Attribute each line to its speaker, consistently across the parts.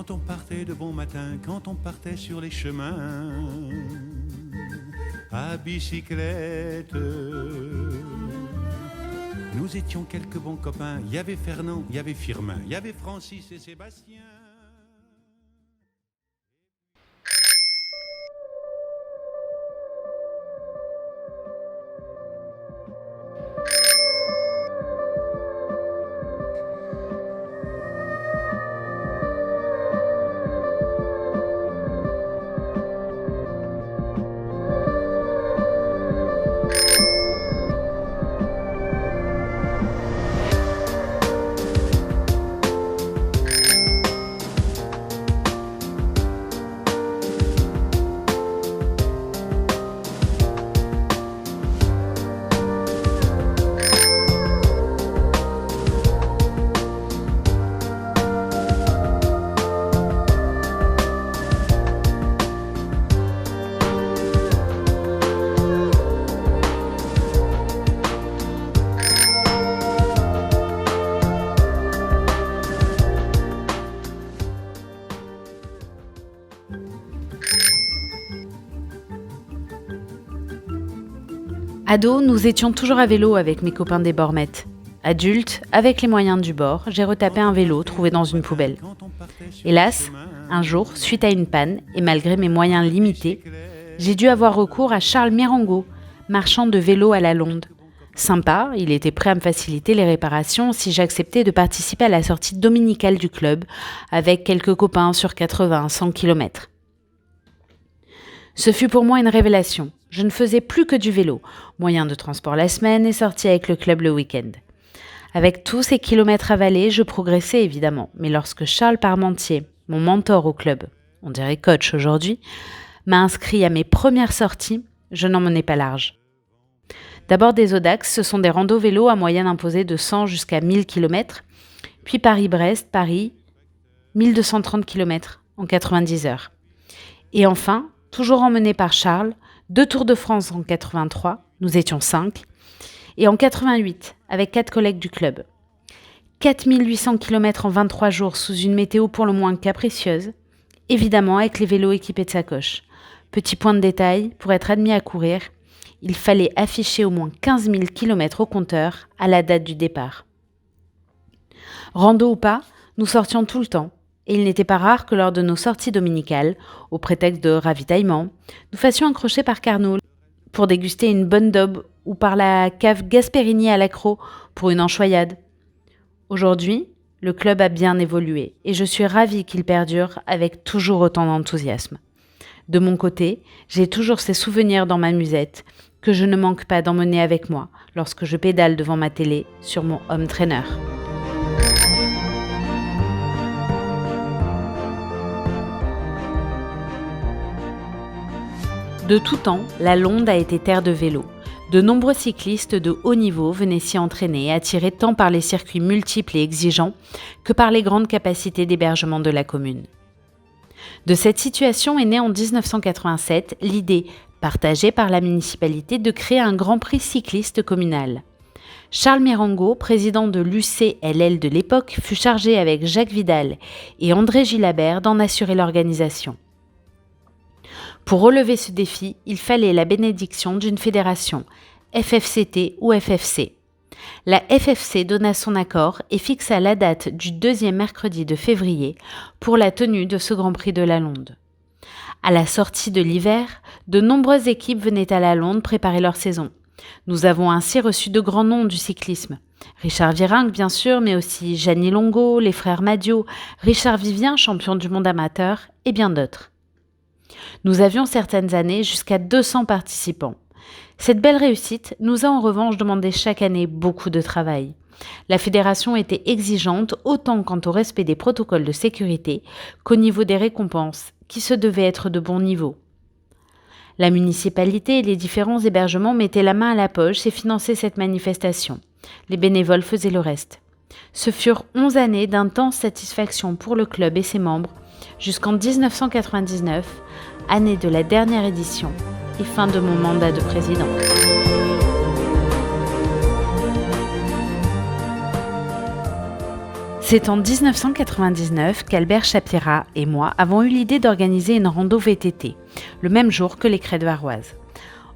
Speaker 1: Quand on partait de bon matin, quand on partait sur les chemins à bicyclette. Nous étions quelques bons copains. Il y avait Fernand, il y avait Firmin, il y avait Francis et Sébastien.
Speaker 2: Ado, nous étions toujours à vélo avec mes copains des Bormettes. Adulte, avec les moyens du bord, j'ai retapé un vélo trouvé dans une poubelle. Hélas, un jour, suite à une panne, et malgré mes moyens limités, j'ai dû avoir recours à Charles Mirango, marchand de vélos à la Londe. Sympa, il était prêt à me faciliter les réparations si j'acceptais de participer à la sortie dominicale du club avec quelques copains sur 80-100 km. Ce fut pour moi une révélation. Je ne faisais plus que du vélo, moyen de transport la semaine et sortie avec le club le week-end. Avec tous ces kilomètres avalés, je progressais évidemment, mais lorsque Charles Parmentier, mon mentor au club, on dirait coach aujourd'hui, m'a inscrit à mes premières sorties, je n'en menais pas large. D'abord des Audax, ce sont des randos vélos à moyenne imposée de 100 jusqu'à 1000 km, puis Paris-Brest, Paris, 1230 km en 90 heures. Et enfin, toujours emmené par Charles, 2 Tours de France en 83, nous étions 5, et en 88, avec 4 collègues du club. 4800 km en 23 jours sous une météo pour le moins capricieuse, évidemment avec les vélos équipés de sacoches. Petit point de détail, pour être admis à courir, il fallait afficher au moins 15 000 km au compteur à la date du départ. Rando ou pas, nous sortions tout le temps. Et il n'était pas rare que lors de nos sorties dominicales, au prétexte de ravitaillement, nous fassions un crochet par Carnot pour déguster une bonne daube ou par la cave Gasperini à l'Accro pour une enchoyade. Aujourd'hui, le club a bien évolué et je suis ravie qu'il perdure avec toujours autant d'enthousiasme. De mon côté, j'ai toujours ces souvenirs dans ma musette que je ne manque pas d'emmener avec moi lorsque je pédale devant ma télé sur mon home trainer. De tout temps, la Londe a été terre de vélo. De nombreux cyclistes de haut niveau venaient s'y entraîner, attirés tant par les circuits multiples et exigeants que par les grandes capacités d'hébergement de la commune. De cette situation est née en 1987 l'idée, partagée par la municipalité, de créer un Grand Prix cycliste communal. Charles Mirango, président de l'UCLL de l'époque, fut chargé avec Jacques Vidal et André Gilabert d'en assurer l'organisation. Pour relever ce défi, il fallait la bénédiction d'une fédération, FFCT ou FFC. La FFC donna son accord et fixa la date du 2e mercredi de février pour la tenue de ce Grand Prix de la Londe. À la sortie de l'hiver, de nombreuses équipes venaient à la Londe préparer leur saison. Nous avons ainsi reçu de grands noms du cyclisme. Richard Virenque, bien sûr, mais aussi Gianni Longo, les frères Madio, Richard Vivien, champion du monde amateur, et bien d'autres. Nous avions certaines années jusqu'à 200 participants. Cette belle réussite nous a en revanche demandé chaque année beaucoup de travail. La fédération était exigeante autant quant au respect des protocoles de sécurité qu'au niveau des récompenses, qui se devaient être de bon niveau. La municipalité et les différents hébergements mettaient la main à la poche et finançaient cette manifestation. Les bénévoles faisaient le reste. Ce furent 11 années d'intense satisfaction pour le club et ses membres, jusqu'en 1999, année de la dernière édition et fin de mon mandat de président. C'est en 1999 qu'Albert Chapira et moi avons eu l'idée d'organiser une rando VTT, le même jour que les Crêtes varoises.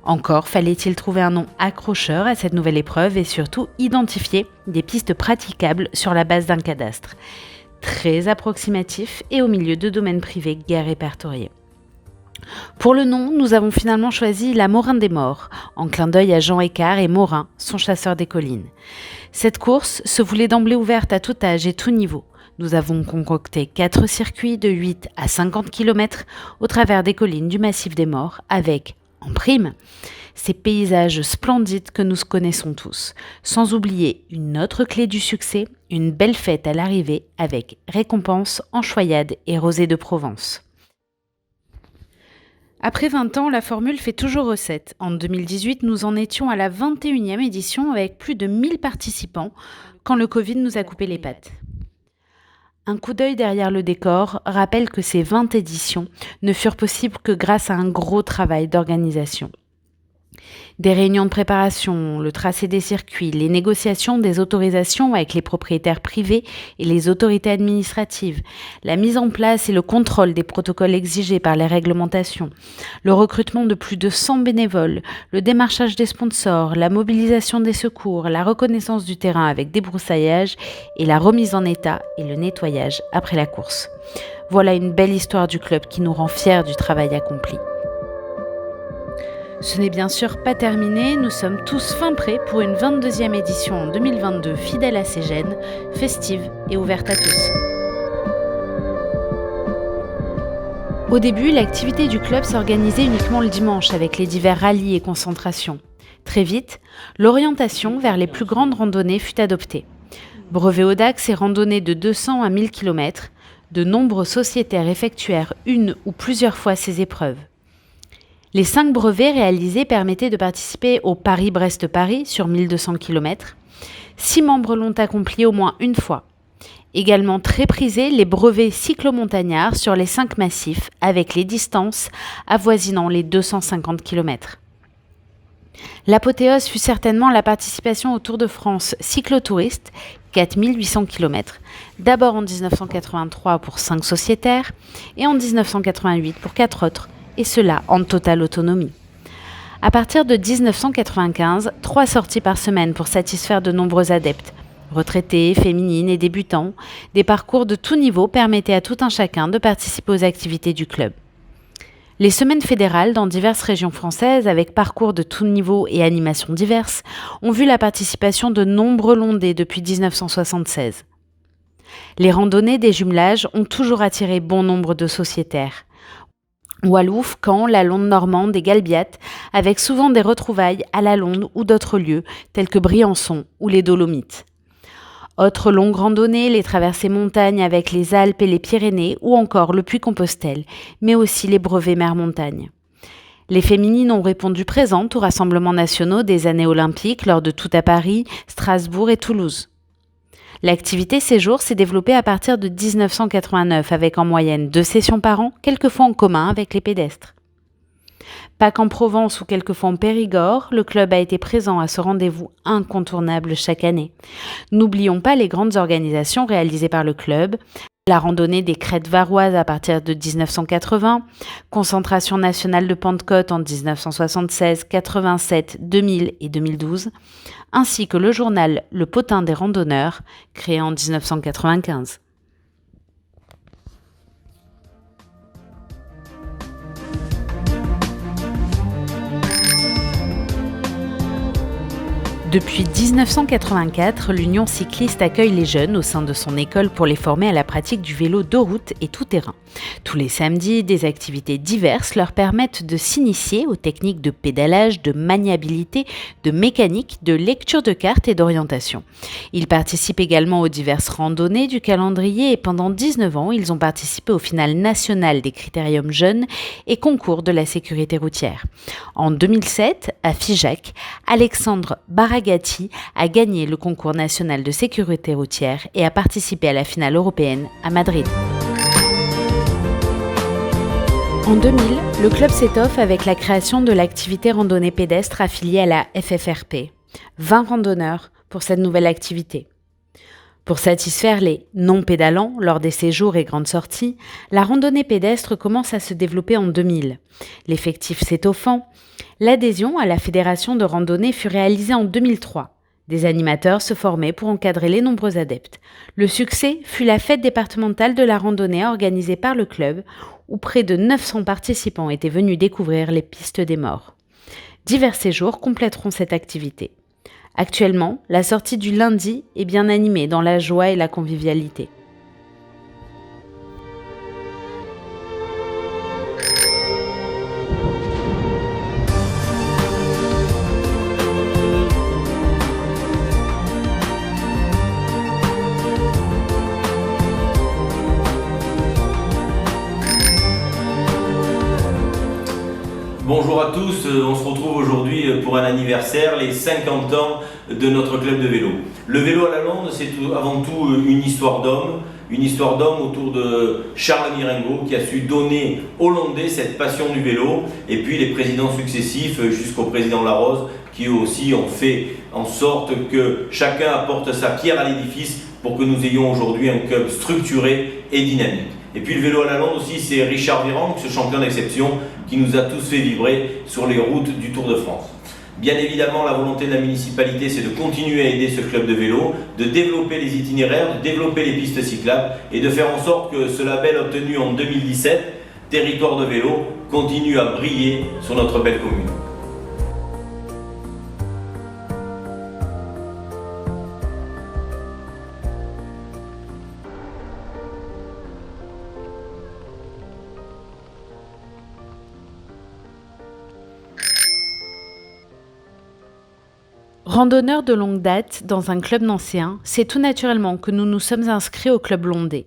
Speaker 2: Encore fallait-il trouver un nom accrocheur à cette nouvelle épreuve et surtout identifier des pistes praticables sur la base d'un cadastre, très approximatif et au milieu de domaines privés guère répertoriés. Pour le nom, nous avons finalement choisi la Morin des Morts, en clin d'œil à Jean Écart et Morin, son chasseur des collines. Cette course se voulait d'emblée ouverte à tout âge et tout niveau. Nous avons concocté 4 circuits de 8 à 50 km au travers des collines du massif des Morts avec, en prime, ces paysages splendides que nous connaissons tous. Sans oublier une autre clé du succès, une belle fête à l'arrivée avec récompense, enchoyade et rosée de Provence. Après 20 ans, la formule fait toujours recette. En 2018, nous en étions à la 21e édition avec plus de 1000 participants quand le Covid nous a coupé les pattes. Un coup d'œil derrière le décor rappelle que ces 20 éditions ne furent possibles que grâce à un gros travail d'organisation. Des réunions de préparation, le tracé des circuits, les négociations des autorisations avec les propriétaires privés et les autorités administratives, la mise en place et le contrôle des protocoles exigés par les réglementations, le recrutement de plus de 100 bénévoles, le démarchage des sponsors, la mobilisation des secours, la reconnaissance du terrain avec débroussaillage et la remise en état et le nettoyage après la course. Voilà une belle histoire du club qui nous rend fiers du travail accompli. Ce n'est bien sûr pas terminé, nous sommes tous fin prêts pour une 22e édition en 2022 fidèle à ses gènes, festive et ouverte à tous. Au début, l'activité du club s'organisait uniquement le dimanche avec les divers rallyes et concentrations. Très vite, l'orientation vers les plus grandes randonnées fut adoptée. Brevet Audax et randonnées de 200 à 1000 km, de nombreux sociétaires effectuèrent une ou plusieurs fois ces épreuves. Les 5 brevets réalisés permettaient de participer au Paris-Brest-Paris sur 1200 km. 6 membres l'ont accompli au moins une fois. Également très prisés, les brevets cyclomontagnards sur les 5 massifs avec les distances avoisinant les 250 km. L'apothéose fut certainement la participation au Tour de France cyclotouriste, 4800 km, d'abord en 1983 pour 5 sociétaires et en 1988 pour 4 autres, et cela en totale autonomie. À partir de 1995, 3 sorties par semaine pour satisfaire de nombreux adeptes. Retraités, féminines et débutants, des parcours de tout niveau permettaient à tout un chacun de participer aux activités du club. Les semaines fédérales dans diverses régions françaises, avec parcours de tout niveau et animations diverses, ont vu la participation de nombreux Londais depuis 1976. Les randonnées des jumelages ont toujours attiré bon nombre de sociétaires. Wallouf, Caen, la Londe normande et Galbiate, avec souvent des retrouvailles à la Londe ou d'autres lieux, tels que Briançon ou les Dolomites. Autres longues randonnées, les traversées montagnes avec les Alpes et les Pyrénées ou encore le Puy-Compostel, mais aussi les brevets mer-montagne. Les féminines ont répondu présentes aux rassemblements nationaux des années olympiques lors de tout à Paris, Strasbourg et Toulouse. L'activité séjour s'est développée à partir de 1989 avec en moyenne 2 sessions par an, quelquefois en commun avec les pédestres. Pâques en Provence ou quelquefois en Périgord, le club a été présent à ce rendez-vous incontournable chaque année. N'oublions pas les grandes organisations réalisées par le club, la randonnée des Crêtes varoises à partir de 1980, Concentration nationale de Pentecôte en 1976, 87, 2000 et 2012, ainsi que le journal Le Potin des randonneurs, créé en 1995. Depuis 1984, l'Union cycliste accueille les jeunes au sein de son école pour les former à la pratique du vélo de route et tout-terrain. Tous les samedis, des activités diverses leur permettent de s'initier aux techniques de pédalage, de maniabilité, de mécanique, de lecture de cartes et d'orientation. Ils participent également aux diverses randonnées du calendrier et pendant 19 ans, ils ont participé au final national des critériums jeunes et concours de la sécurité routière. En 2007, à Figeac, Alexandre Baragati a gagné le concours national de sécurité routière et a participé à la finale européenne à Madrid. En 2000, le club s'étoffe avec la création de l'activité randonnée pédestre affiliée à la FFRP. 20 randonneurs pour cette nouvelle activité. Pour satisfaire les non-pédalants lors des séjours et grandes sorties, la randonnée pédestre commence à se développer en 2000. L'effectif s'étoffant, l'adhésion à la fédération de randonnée fut réalisée en 2003. Des animateurs se formaient pour encadrer les nombreux adeptes. Le succès fut la fête départementale de la randonnée organisée par le club, où près de 900 participants étaient venus découvrir les pistes des morts. Divers séjours compléteront cette activité. Actuellement, la sortie du lundi est bien animée dans la joie et la convivialité.
Speaker 3: Bonjour à tous, on se retrouve aujourd'hui pour un anniversaire, les 50 ans de notre club de vélo. Le vélo à la Londe, c'est avant tout une histoire d'homme autour de Charles Miringo qui a su donner aux Londais cette passion du vélo, et puis les présidents successifs jusqu'au président Larose qui eux aussi ont fait en sorte que chacun apporte sa pierre à l'édifice pour que nous ayons aujourd'hui un club structuré et dynamique. Et puis le vélo à la Londe aussi, c'est Richard Virenque, ce champion d'exception qui nous a tous fait vibrer sur les routes du Tour de France. Bien évidemment, la volonté de la municipalité, c'est de continuer à aider ce club de vélo, de développer les itinéraires, de développer les pistes cyclables et de faire en sorte que ce label obtenu en 2017, Territoire de vélo, continue à briller sur notre belle commune.
Speaker 2: Randonneurs de longue date dans un club nancéen, c'est tout naturellement que nous nous sommes inscrits au club londais.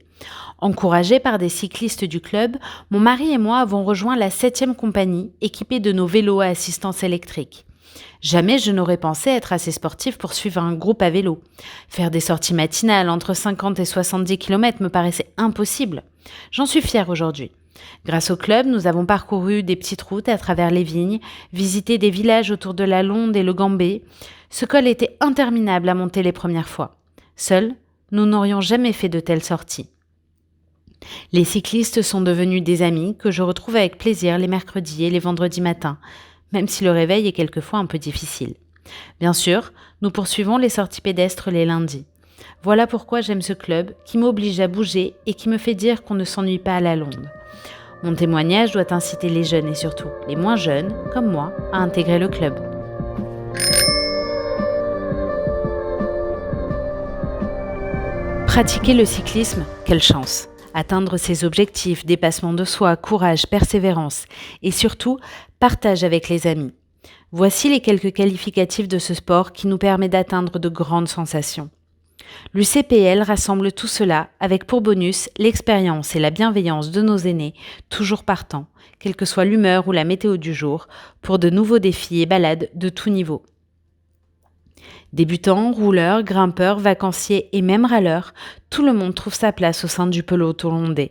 Speaker 2: Encouragés par des cyclistes du club, mon mari et moi avons rejoint la 7e compagnie, équipée de nos vélos à assistance électrique. Jamais je n'aurais pensé être assez sportif pour suivre un groupe à vélo. Faire des sorties matinales entre 50 et 70 km me paraissait impossible. J'en suis fière aujourd'hui. Grâce au club, nous avons parcouru des petites routes à travers les vignes, visité des villages autour de la Londe et le Gambé. Ce col était interminable à monter les premières fois. Seuls, nous n'aurions jamais fait de telles sorties. Les cyclistes sont devenus des amis que je retrouve avec plaisir les mercredis et les vendredis matins, même si le réveil est quelquefois un peu difficile. Bien sûr, nous poursuivons les sorties pédestres les lundis. Voilà pourquoi j'aime ce club qui m'oblige à bouger et qui me fait dire qu'on ne s'ennuie pas à la Londe. Mon témoignage doit inciter les jeunes et surtout les moins jeunes, comme moi, à intégrer le club. Pratiquer le cyclisme, quelle chance! Atteindre ses objectifs, dépassement de soi, courage, persévérance et surtout, partage avec les amis. Voici les quelques qualificatifs de ce sport qui nous permet d'atteindre de grandes sensations. L'UCPL rassemble tout cela avec pour bonus l'expérience et la bienveillance de nos aînés, toujours partants, quelle que soit l'humeur ou la météo du jour, pour de nouveaux défis et balades de tout niveau. Débutants, rouleurs, grimpeurs, vacanciers et même râleurs, tout le monde trouve sa place au sein du peloton londais.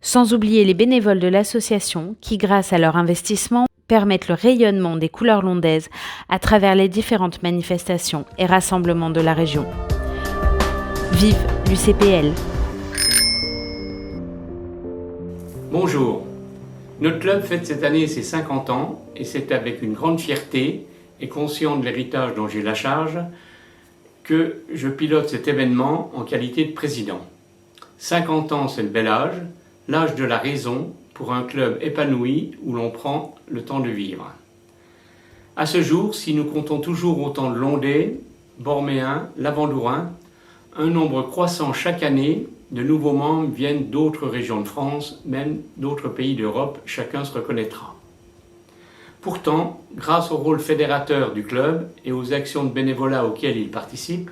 Speaker 2: Sans oublier les bénévoles de l'association qui, grâce à leur investissement, permettent le rayonnement des couleurs londaises à travers les différentes manifestations et rassemblements de la région. Vive l'UCPL!
Speaker 4: Bonjour, notre club fête cette année ses 50 ans et c'est avec une grande fierté et conscient de l'héritage dont j'ai la charge que je pilote cet événement en qualité de président. 50 ans, c'est le bel âge, l'âge de la raison pour un club épanoui où l'on prend le temps de vivre. À ce jour, si nous comptons toujours autant de Londais, Borméens, Lavandourin, un nombre croissant chaque année de nouveaux membres viennent d'autres régions de France, même d'autres pays d'Europe, chacun se reconnaîtra. Pourtant, grâce au rôle fédérateur du club et aux actions de bénévolat auxquelles il participe,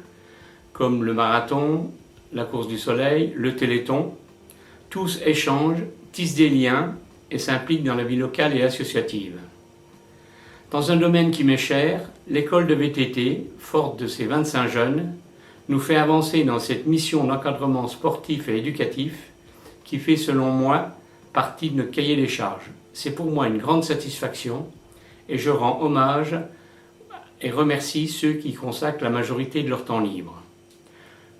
Speaker 4: comme le marathon, la course du soleil, le téléthon, tous échangent, tissent des liens et s'impliquent dans la vie locale et associative. Dans un domaine qui m'est cher, l'école de VTT, forte de ses 25 jeunes, nous fait avancer dans cette mission d'encadrement sportif et éducatif qui fait, selon moi, partie de notre cahier des charges. C'est pour moi une grande satisfaction et je rends hommage et remercie ceux qui consacrent la majorité de leur temps libre.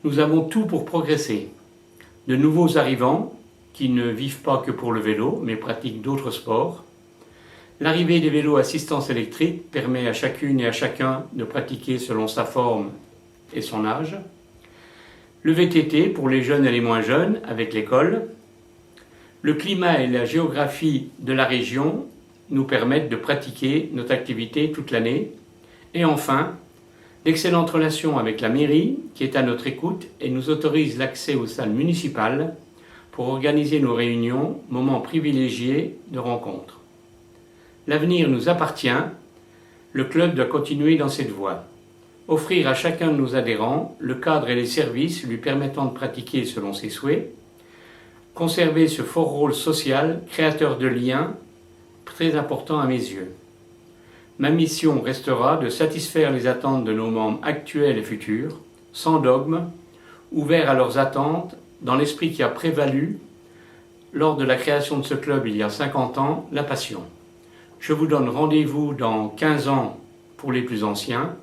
Speaker 4: Nous avons tout pour progresser. De nouveaux arrivants qui ne vivent pas que pour le vélo, mais pratiquent d'autres sports. L'arrivée des vélos assistance électrique permet à chacune et à chacun de pratiquer selon sa forme et son âge. Le VTT pour les jeunes et les moins jeunes avec l'école. Le climat et la géographie de la région nous permettent de pratiquer notre activité toute l'année. Et enfin, d'excellentes relations avec la mairie qui est à notre écoute et nous autorise l'accès aux salles municipales pour organiser nos réunions, moments privilégiés de rencontres. L'avenir nous appartient, le club doit continuer dans cette voie. Offrir à chacun de nos adhérents le cadre et les services lui permettant de pratiquer selon ses souhaits, conserver ce fort rôle social, créateur de liens, très important à mes yeux. Ma mission restera de satisfaire les attentes de nos membres actuels et futurs, sans dogme, ouverts à leurs attentes, dans l'esprit qui a prévalu lors de la création de ce club il y a 50 ans, la passion. Je vous donne rendez-vous dans 15 ans pour les plus anciens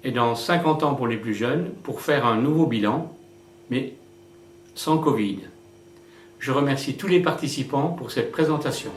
Speaker 4: et dans 50 ans pour les plus jeunes pour faire un nouveau bilan, mais sans Covid. Je remercie tous les participants pour cette présentation.